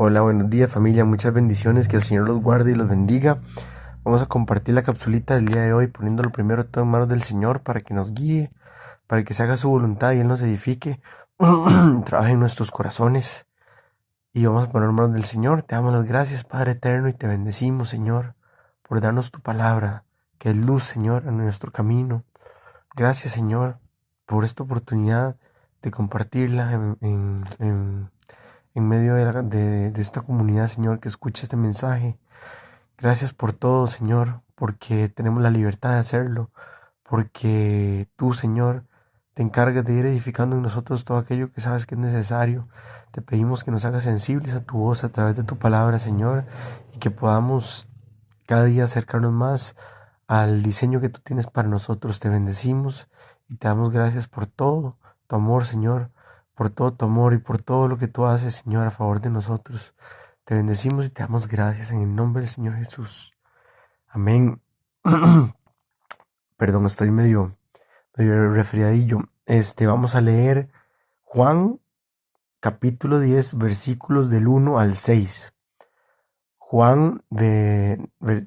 Hola, buenos días familia, muchas bendiciones, que el Señor los guarde y los bendiga. Vamos a compartir la capsulita del día de hoy, poniéndolo primero todo en manos del Señor para que nos guíe, para que se haga su voluntad y Él nos edifique, trabaje en nuestros corazones. Y vamos a poner en manos del Señor. Te damos las gracias, Padre eterno, y te bendecimos, Señor, por darnos tu palabra, que es luz, Señor, en nuestro camino. Gracias, Señor, por esta oportunidad de compartirla en medio de esta comunidad, Señor, que escucha este mensaje. Gracias por todo, Señor, porque tenemos la libertad de hacerlo, porque tú, Señor, te encargas de ir edificando en nosotros todo aquello que sabes que es necesario. Te pedimos que nos hagas sensibles a tu voz a través de tu palabra, Señor, y que podamos cada día acercarnos más al diseño que tú tienes para nosotros. Te bendecimos y te damos gracias por todo tu amor, Señor, por todo tu amor y por todo lo que tú haces, Señor, a favor de nosotros. Te bendecimos y te damos gracias en el nombre del Señor Jesús. Amén. Perdón, estoy medio resfriadillo. Vamos a leer Juan capítulo 10, versículos del 1 al 6. Juan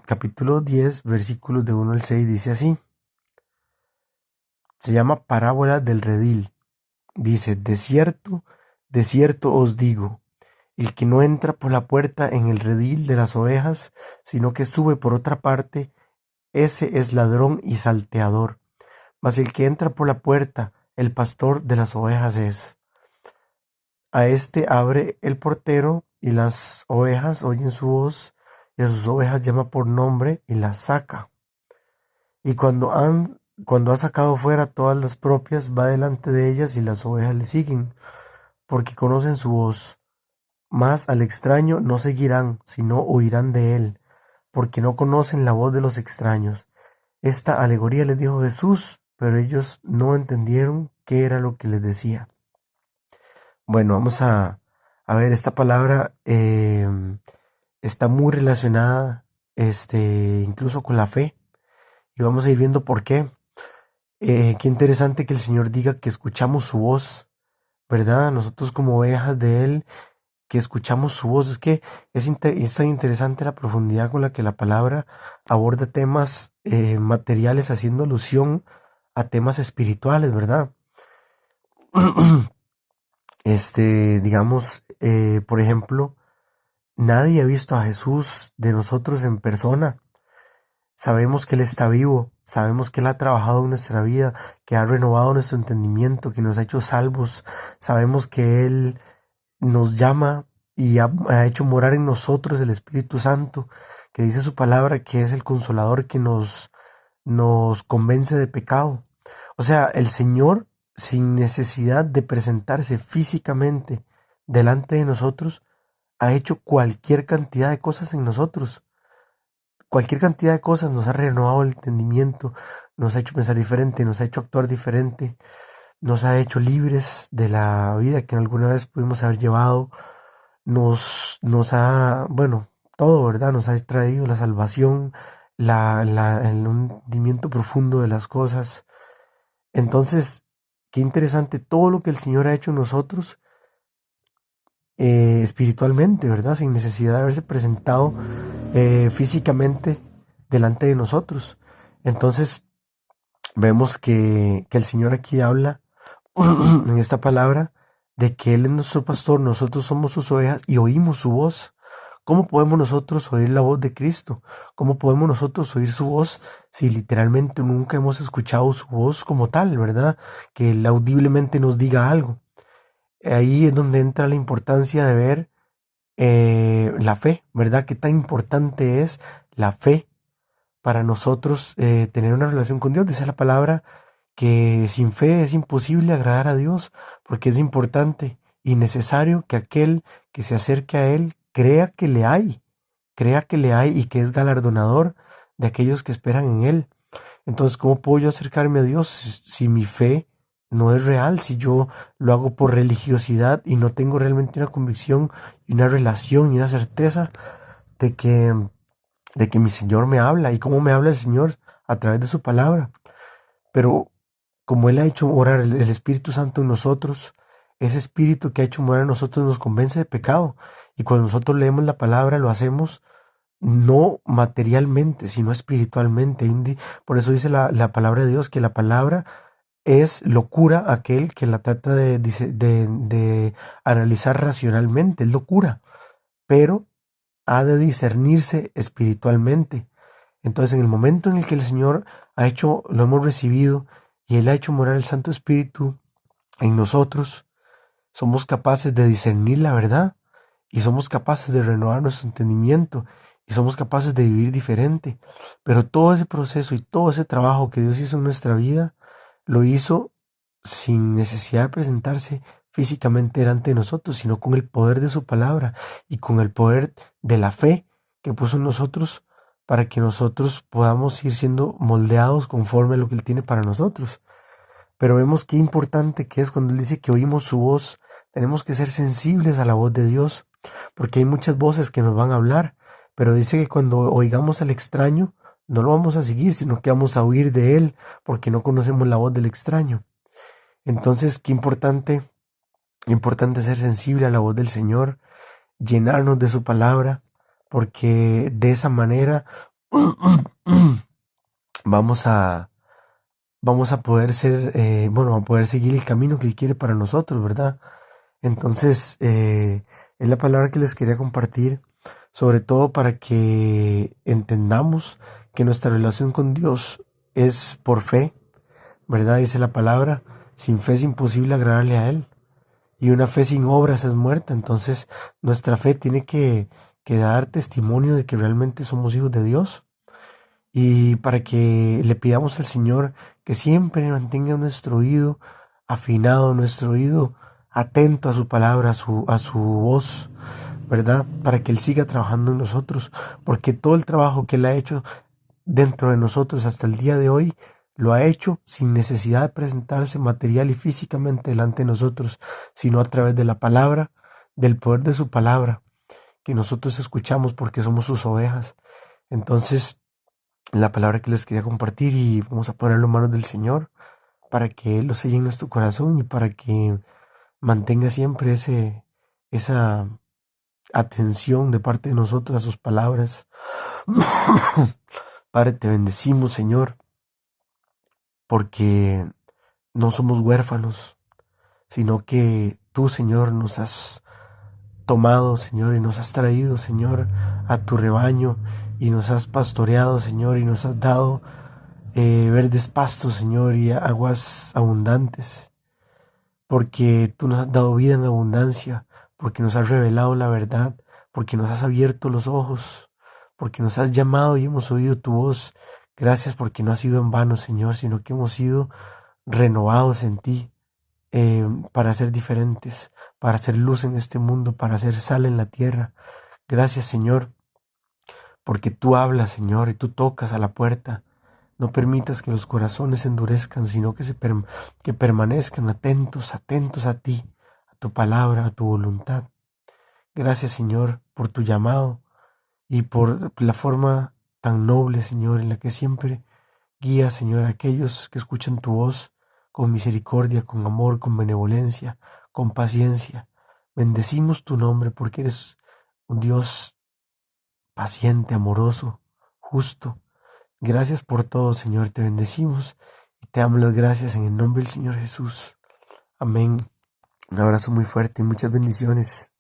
capítulo 10, versículos de 1 al 6 dice así. Se llama parábola del redil. Dice, de cierto os digo, el que no entra por la puerta en el redil de las ovejas, sino que sube por otra parte, ese es ladrón y salteador. Mas el que entra por la puerta, el pastor de las ovejas es. A este abre el portero, y las ovejas oyen su voz, y a sus ovejas llama por nombre y las saca. Y cuando ha sacado fuera todas las propias, va delante de ellas y las ovejas le siguen, porque conocen su voz. Mas al extraño no seguirán, sino huirán de él, porque no conocen la voz de los extraños. Esta alegoría les dijo Jesús, pero ellos no entendieron qué era lo que les decía. Bueno, vamos a ver, esta palabra está muy relacionada incluso con la fe, y vamos a ir viendo por qué. Qué interesante que el Señor diga que escuchamos su voz, ¿verdad? Nosotros como ovejas de Él, que escuchamos su voz. Es que es tan interesante la profundidad con la que la palabra aborda temas materiales, haciendo alusión a temas espirituales, ¿verdad? Digamos, por ejemplo, nadie ha visto a Jesús de nosotros en persona. Sabemos que Él está vivo, sabemos que Él ha trabajado en nuestra vida, que ha renovado nuestro entendimiento, que nos ha hecho salvos. Sabemos que Él nos llama y ha hecho morar en nosotros el Espíritu Santo, que dice su palabra que es el consolador que nos convence de pecado. O sea, el Señor, sin necesidad de presentarse físicamente delante de nosotros, ha hecho cualquier cantidad de cosas en nosotros. Cualquier cantidad de cosas, nos ha renovado el entendimiento, nos ha hecho pensar diferente, nos ha hecho actuar diferente, nos ha hecho libres de la vida que alguna vez pudimos haber llevado, nos ha, bueno, todo, ¿verdad? Nos ha traído la salvación, el entendimiento profundo de las cosas. Entonces, qué interesante todo lo que el Señor ha hecho en nosotros espiritualmente, ¿verdad? Sin necesidad de haberse presentado físicamente delante de nosotros. Entonces, vemos que el Señor aquí habla en esta palabra de que Él es nuestro pastor, nosotros somos sus ovejas y oímos su voz. ¿Cómo podemos nosotros oír la voz de Cristo? ¿Cómo podemos nosotros oír su voz si literalmente nunca hemos escuchado su voz como tal, ¿verdad? Que Él audiblemente nos diga algo. Ahí es donde entra la importancia de ver la fe, ¿verdad? Qué tan importante es la fe para nosotros tener una relación con Dios. Dice la palabra que sin fe es imposible agradar a Dios, porque es importante y necesario que aquel que se acerque a Él crea que le hay y que es galardonador de aquellos que esperan en Él. Entonces, ¿cómo puedo yo acercarme a Dios si mi fe no es real? Si yo lo hago por religiosidad y no tengo realmente una convicción y una relación y una certeza de que mi Señor me habla. ¿Y cómo me habla el Señor? A través de su palabra. Pero como Él ha hecho orar el Espíritu Santo en nosotros, ese espíritu que ha hecho morar en nosotros nos convence de pecado. Y cuando nosotros leemos la palabra, lo hacemos no materialmente, sino espiritualmente. Por eso dice la palabra de Dios que la palabra es locura aquel que la trata de analizar racionalmente, es locura, pero ha de discernirse espiritualmente. Entonces, en el momento en el que el Señor lo hemos recibido y Él ha hecho morar el Santo Espíritu en nosotros, somos capaces de discernir la verdad y somos capaces de renovar nuestro entendimiento y somos capaces de vivir diferente. Pero todo ese proceso y todo ese trabajo que Dios hizo en nuestra vida, lo hizo sin necesidad de presentarse físicamente delante de nosotros, sino con el poder de su palabra y con el poder de la fe que puso en nosotros para que nosotros podamos ir siendo moldeados conforme a lo que Él tiene para nosotros. Pero vemos qué importante que es cuando Él dice que oímos su voz. Tenemos que ser sensibles a la voz de Dios, porque hay muchas voces que nos van a hablar, pero dice que cuando oigamos al extraño, no lo vamos a seguir, sino que vamos a huir de Él, porque no conocemos la voz del extraño. Entonces, qué importante ser sensible a la voz del Señor, llenarnos de su palabra, porque de esa manera vamos a poder a poder seguir el camino que Él quiere para nosotros, ¿verdad? Entonces, es la palabra que les quería compartir, sobre todo para que entendamos que nuestra relación con Dios es por fe, ¿verdad? Dice la palabra, sin fe es imposible agradarle a Él, y una fe sin obras es muerta. Entonces, nuestra fe tiene que dar testimonio de que realmente somos hijos de Dios, y para que le pidamos al Señor que siempre mantenga nuestro oído afinado, nuestro oído atento a su palabra, a su voz, ¿verdad? Para que Él siga trabajando en nosotros, porque todo el trabajo que Él ha hecho dentro de nosotros hasta el día de hoy, lo ha hecho sin necesidad de presentarse material y físicamente delante de nosotros, sino a través de la palabra, del poder de su palabra, que nosotros escuchamos porque somos sus ovejas. Entonces, la palabra que les quería compartir, y vamos a ponerlo en manos del Señor para que Él lo selle en nuestro corazón y para que mantenga siempre esa atención de parte de nosotros a sus palabras. Padre, te bendecimos, Señor, porque no somos huérfanos, sino que tú, Señor, nos has tomado, Señor, y nos has traído, Señor, a tu rebaño, y nos has pastoreado, Señor, y nos has dado verdes pastos, Señor, y aguas abundantes, porque tú nos has dado vida en abundancia, porque nos has revelado la verdad, porque nos has abierto los ojos, porque nos has llamado y hemos oído tu voz. Gracias, porque no ha sido en vano, Señor, sino que hemos sido renovados en ti, para ser diferentes, para hacer luz en este mundo, para hacer sal en la tierra. Gracias, Señor, porque tú hablas, Señor, y tú tocas a la puerta. No permitas que los corazones se endurezcan, sino que permanezcan atentos a ti, a tu palabra, a tu voluntad. Gracias, Señor, por tu llamado y por la forma tan noble, Señor, en la que siempre guías, Señor, a aquellos que escuchan tu voz con misericordia, con amor, con benevolencia, con paciencia. Bendecimos tu nombre porque eres un Dios paciente, amoroso, justo. Gracias por todo, Señor. Te bendecimos y te damos las gracias en el nombre del Señor Jesús. Amén. Un abrazo muy fuerte y muchas bendiciones.